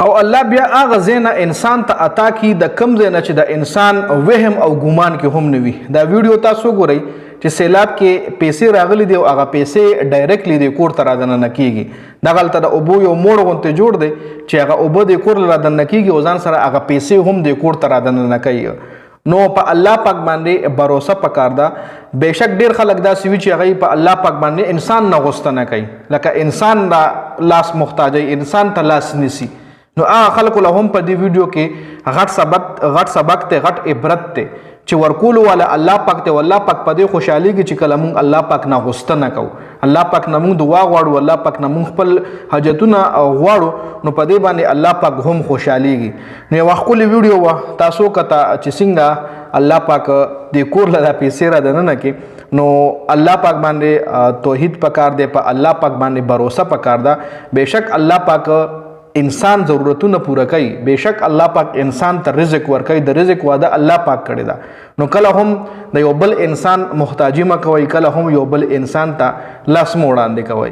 او الله بیا هغه زینا انسان ته عطا کی د کم زینا چې د انسان وهم او ګمان کې هم نوي. دا ویډیو تاسو ګورئ چې سیلاب کې پیسې راغلي دي او هغه پیسې ډایرکټلی د کور ته راځنه نه کیږي. دغلته د اوبو یو موړ غونته جوړ دی چې هغه اوبه د کور راځنه کیږي او ځان سره هغه پیسې هم د کور ته راځنه نه کوي. نو په الله پاک باندې باور پکار ده. بهشک ډیر خلک دا سوي چې هغه په الله پاک باندې انسان نه غوښتنه کوي، لکه انسان دا لاس محتاج انسان ته لاس نسی. نو هغه خلکو له هم په دې ویډیو کې غټ سبق ته غټ عبرت ته چې ورکول والا الله پاک ته والله پاک په دې خوشحالي کې چې کله مونږ الله پاک نه غوښتنه کوو، الله پاک نه مونږ دعا غواړو، الله پاک نه مونږ خپل حاجتونه غواړو، نو په دې باندې الله پاک هم خوشحاليږي. نو یو خپل ویډیو وا تاسو کته چې څنګه الله پاک دې کور له پیسې را دننه کې. نو الله پاک باندې توحید پکار دی، په الله پاک باندې باور پکار ده. بهشک الله پاک انسان ضرورتونه پوره کوي، بهشک الله پاک انسان ته رزق ورکوي، د رزق وعده الله پاک کړی دا. نو کله هم د یو بل انسان محتاجی مه کوئ، کله هم یو بل انسان ته لاس مو وړاندې کوئ.